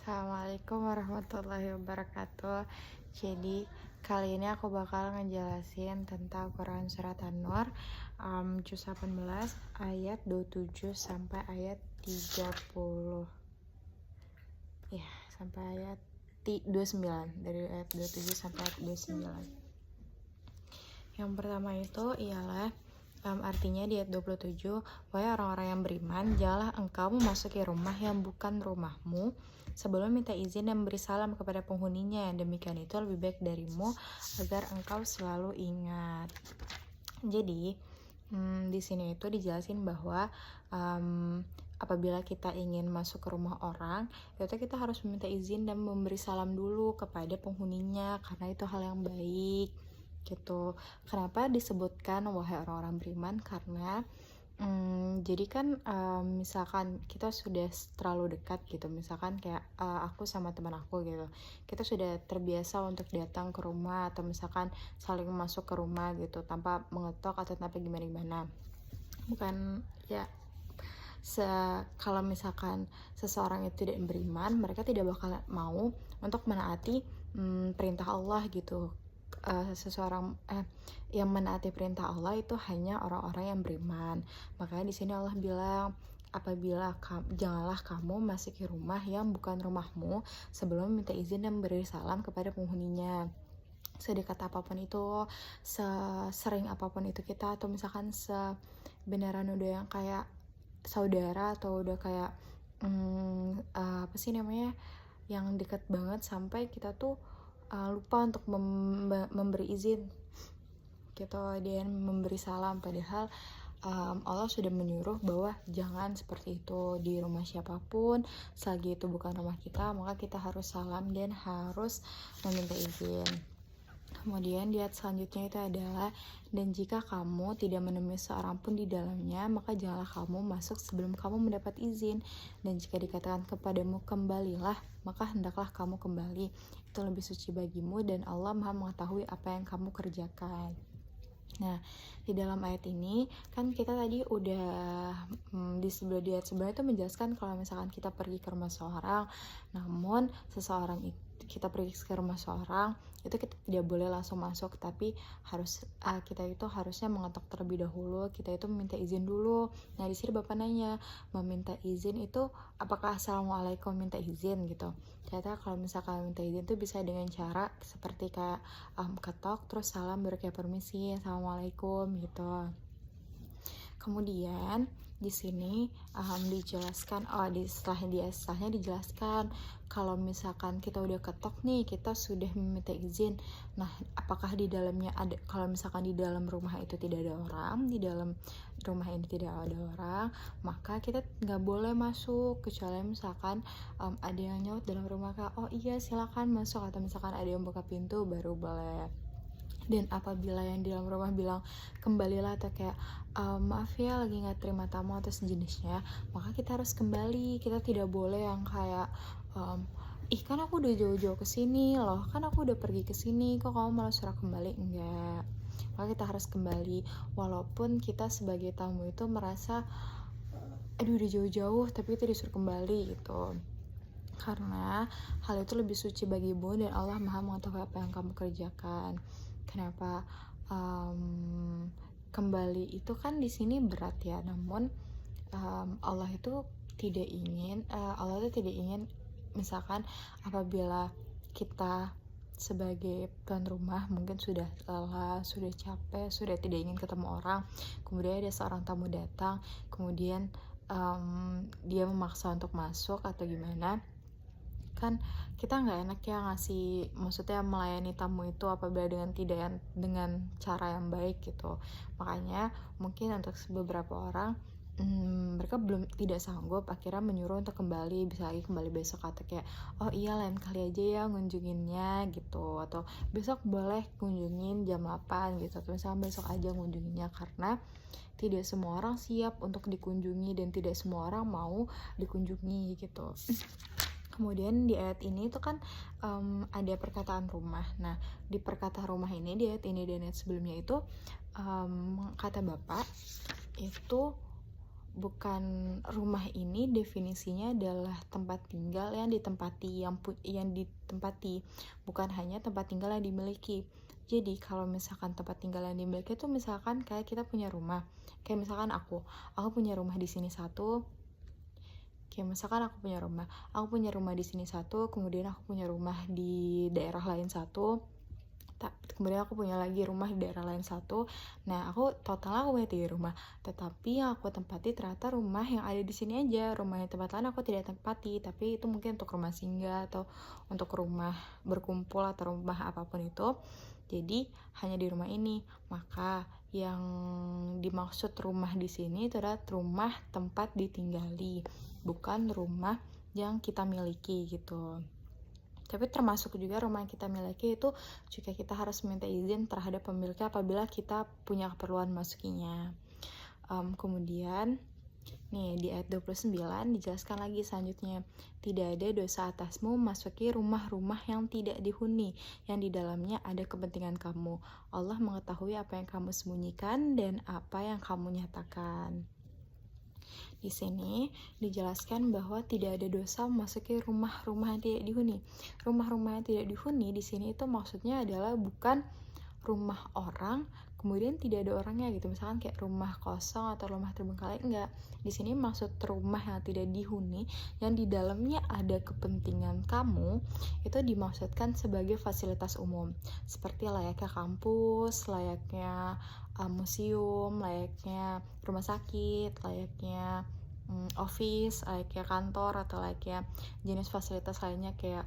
Assalamualaikum warahmatullahi wabarakatuh. Jadi kali ini aku bakal ngejelasin tentang Quran Surat An-Nur, juz 18 ayat 27 sampai ayat 30. Ya, sampai ayat 29, dari ayat 27 sampai ayat 29. Yang pertama itu ialah artinya di ayat 27, wahai orang-orang yang beriman, janganlah engkau memasuki rumah yang bukan rumahmu sebelum minta izin dan beri salam kepada penghuninya. Yang demikian itu lebih baik darimu agar engkau selalu ingat. Jadi di sini itu dijelasin bahwa apabila kita ingin masuk ke rumah orang, itu kita harus meminta izin dan memberi salam dulu kepada penghuninya, karena itu hal yang baik gitu. Kenapa disebutkan wahai orang-orang beriman? Karena jadi kan misalkan kita sudah terlalu dekat gitu, misalkan kayak aku sama teman aku gitu, kita sudah terbiasa untuk datang ke rumah atau misalkan saling masuk ke rumah gitu tanpa mengetok atau tanpa gimana-gimana. Bukan ya, kalau misalkan seseorang itu tidak beriman, mereka tidak bakal mau untuk menaati perintah Allah gitu. Seseorang yang menaati perintah Allah itu hanya orang-orang yang beriman. Makanya di sini Allah bilang, janganlah kamu masuki rumah yang bukan rumahmu sebelum minta izin dan beri salam kepada penghuninya. Sedekat apapun itu, sesering apapun itu kita, atau misalkan sebeneran udah yang kayak saudara atau udah kayak apa sih namanya, yang dekat banget sampai kita tuh lupa untuk memberi izin gitu dan memberi salam, padahal Allah sudah menyuruh bahwa jangan seperti itu di rumah siapapun selagi itu bukan rumah kita, maka kita harus salam dan harus meminta izin. Kemudian di ayat selanjutnya itu adalah, dan jika kamu tidak menemui seorang pun di dalamnya, maka janganlah kamu masuk sebelum kamu mendapat izin. Dan jika dikatakan kepadamu kembalilah, maka hendaklah kamu kembali. Itu lebih suci bagimu dan Allah Maha mengetahui apa yang kamu kerjakan. Nah, di dalam ayat ini kan kita tadi udah di ayat sebelumnya itu menjelaskan kalau misalkan kita pergi ke rumah seorang, namun seseorang itu kita pergi ke rumah seorang itu kita tidak boleh langsung masuk, tapi kita itu harusnya mengetok terlebih dahulu, kita itu meminta izin dulu. Nah, di sini Bapak nanya, meminta izin itu apakah assalamualaikum minta izin gitu. Ternyata kalau misalkan minta izin itu bisa dengan cara seperti kayak ketok terus salam baru kayak permisi, assalamualaikum gitu. Kemudian di sini dijelaskan, setelahnya dijelaskan kalau misalkan kita udah ketok nih, kita sudah meminta izin. Nah, apakah di dalamnya ada, kalau misalkan di dalam rumah itu tidak ada orang, di dalam rumah ini tidak ada orang, maka kita nggak boleh masuk, kecuali misalkan ada yang nyaut dalam rumah kayak, oh iya silakan masuk, atau misalkan ada yang buka pintu baru boleh. Dan apabila yang di dalam rumah bilang kembalilah atau kayak maaf ya lagi nggak terima tamu atau sejenisnya, maka kita harus kembali. Kita tidak boleh yang kayak ih kan aku udah jauh-jauh kesini loh, kan aku udah pergi kesini, kok kamu malah suruh kembali. Enggak, maka kita harus kembali walaupun kita sebagai tamu itu merasa aduh udah jauh-jauh tapi kita disuruh kembali gitu, karena hal itu lebih suci bagimu dan Allah Maha mengetahui apa yang kamu kerjakan. Kenapa kembali itu kan di sini berat ya, namun Allah itu tidak ingin misalkan apabila kita sebagai tuan rumah mungkin sudah lelah, sudah capek, sudah tidak ingin ketemu orang, kemudian ada seorang tamu datang, kemudian dia memaksa untuk masuk atau gimana, kan kita nggak enak ya maksudnya melayani tamu itu apabila dengan cara yang baik gitu. Makanya mungkin untuk beberapa orang mereka tidak sanggup, akhirnya menyuruh untuk kembali, bisa lagi kembali besok, atau kayak oh iya lain kali aja ya ngunjunginnya gitu, atau besok boleh kunjungin jam 8 gitu, atau misalnya besok aja ngunjunginnya, karena tidak semua orang siap untuk dikunjungi dan tidak semua orang mau dikunjungi gitu. Kemudian di ayat ini tuh kan ada perkataan rumah. Nah, di perkataan rumah ini, di ayat ini dan ayat sebelumnya itu kata Bapak itu bukan rumah ini definisinya adalah tempat tinggal yang ditempati, yang ditempati, bukan hanya tempat tinggal yang dimiliki. Jadi kalau misalkan tempat tinggal yang dimiliki itu misalkan kayak kita punya rumah, kayak misalkan aku punya rumah di sini satu, kayak misalkan aku punya rumah di sini satu, kemudian aku punya rumah di daerah lain satu, kemudian aku punya lagi rumah di daerah lain satu. Nah, aku punya 3 rumah, tetapi yang aku tempati ternyata rumah yang ada di sini aja. Rumah yang tempat lain aku tidak tempati, tapi itu mungkin untuk rumah singgah atau untuk rumah berkumpul atau rumah apapun itu. Jadi hanya di rumah ini. Maka yang dimaksud rumah di sini itu adalah rumah tempat ditinggali, bukan rumah yang kita miliki gitu. Tapi termasuk juga rumah yang kita miliki itu juga kita harus minta izin terhadap pemiliknya apabila kita punya keperluan masukinya. Kemudian nih di ayat 29 dijelaskan lagi selanjutnya, tidak ada dosa atasmu masuki rumah-rumah yang tidak dihuni, yang di dalamnya ada kepentingan kamu. Allah mengetahui apa yang kamu sembunyikan dan apa yang kamu nyatakan. Di sini dijelaskan bahwa tidak ada dosa memasuki rumah-rumah yang tidak dihuni. Rumah-rumah yang tidak dihuni di sini itu maksudnya adalah bukan rumah orang kemudian tidak ada orangnya gitu, misalkan kayak rumah kosong atau rumah terbengkalai, enggak. Di sini maksud rumah yang tidak dihuni yang di dalamnya ada kepentingan kamu itu dimaksudkan sebagai fasilitas umum, seperti layaknya kampus, layaknya museum, layaknya rumah sakit, layaknya office, layaknya kantor, atau layaknya jenis fasilitas lainnya kayak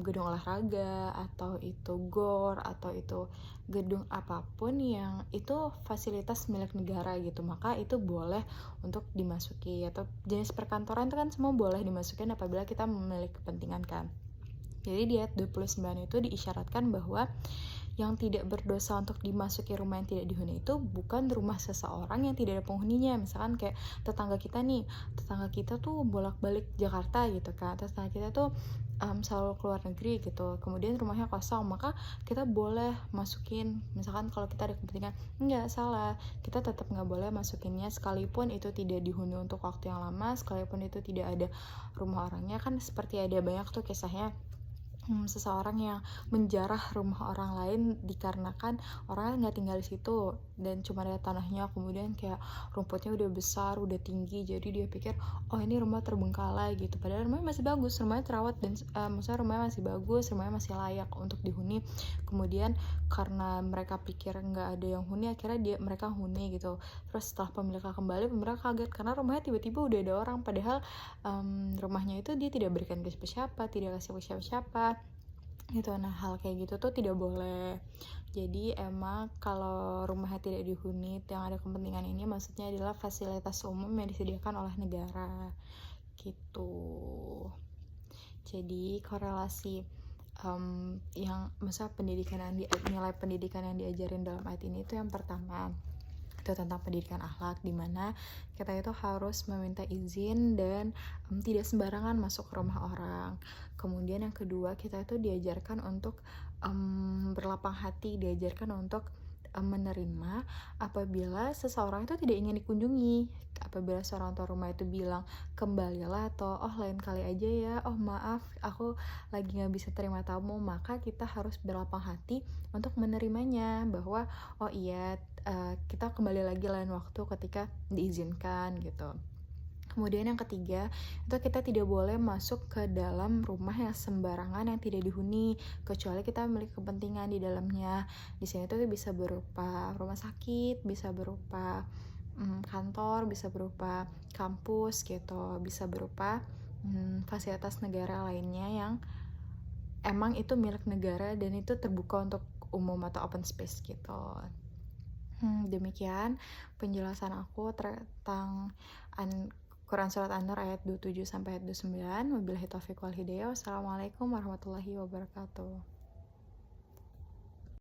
gedung olahraga, atau itu gor, atau itu gedung apapun yang itu fasilitas milik negara gitu, maka itu boleh untuk dimasuki. Atau jenis perkantoran itu kan semua boleh dimasukin apabila kita memiliki kepentingan kan. Jadi di ayat 29 itu diisyaratkan bahwa yang tidak berdosa untuk dimasuki rumah yang tidak dihuni itu bukan rumah seseorang yang tidak ada penghuninya. Misalkan kayak tetangga kita tuh bolak-balik Jakarta gitu kan, tetangga kita tuh selalu keluar negeri gitu, kemudian rumahnya kosong, maka kita boleh masukin. Misalkan kalau kita ada kepentingan, enggak salah, kita tetap nggak boleh masukinnya sekalipun itu tidak dihuni untuk waktu yang lama, sekalipun itu tidak ada rumah orangnya. Kan seperti ada banyak tuh kisahnya seseorang yang menjarah rumah orang lain dikarenakan orangnya nggak tinggal di situ dan cuma ada tanahnya, kemudian kayak rumputnya udah besar, udah tinggi, jadi dia pikir oh ini rumah terbengkalai gitu, padahal rumahnya masih bagus, rumahnya terawat dan maksudnya rumahnya masih bagus, rumahnya masih layak untuk dihuni. Kemudian karena mereka pikir nggak ada yang huni, akhirnya mereka huni gitu. Terus setelah pemiliknya kembali, pemilik kaget karena rumahnya tiba-tiba udah ada orang, padahal rumahnya itu dia tidak berikan ke siapa-siapa, tidak kasih ke siapa-siapa gitu. Nah, hal kayak gitu tuh tidak boleh. Jadi emang kalau rumahnya tidak dihuni yang ada kepentingan ini maksudnya adalah fasilitas umum yang disediakan oleh negara gitu. Jadi korelasi yang maksudnya nilai pendidikan yang diajarin dalam ayat ini itu yang pertama itu tentang pendidikan akhlak, dimana kita itu harus meminta izin dan tidak sembarangan masuk ke rumah orang. Kemudian yang kedua, kita itu diajarkan untuk berlapang hati, diajarkan untuk menerima apabila seseorang itu tidak ingin dikunjungi. Apabila seorang tua rumah itu bilang kembalilah, atau oh lain kali aja ya, oh maaf aku lagi gak bisa terima tamu, maka kita harus berlapang hati untuk menerimanya, bahwa oh iya kita kembali lagi lain waktu ketika diizinkan gitu. Kemudian yang ketiga, itu kita tidak boleh masuk ke dalam rumah yang sembarangan yang tidak dihuni, kecuali kita memiliki kepentingan di dalamnya. Di sini tuh bisa berupa rumah sakit, bisa berupa kantor, bisa berupa kampus gitu, bisa berupa fasilitas negara lainnya yang emang itu milik negara dan itu terbuka untuk umum atau open space gitu. Demikian penjelasan aku tentang Quran Surat An-Nur ayat 27 sampai ayat 29. Wabillahi taufiq wal hidayah. Wassalamualaikum warahmatullahi wabarakatuh.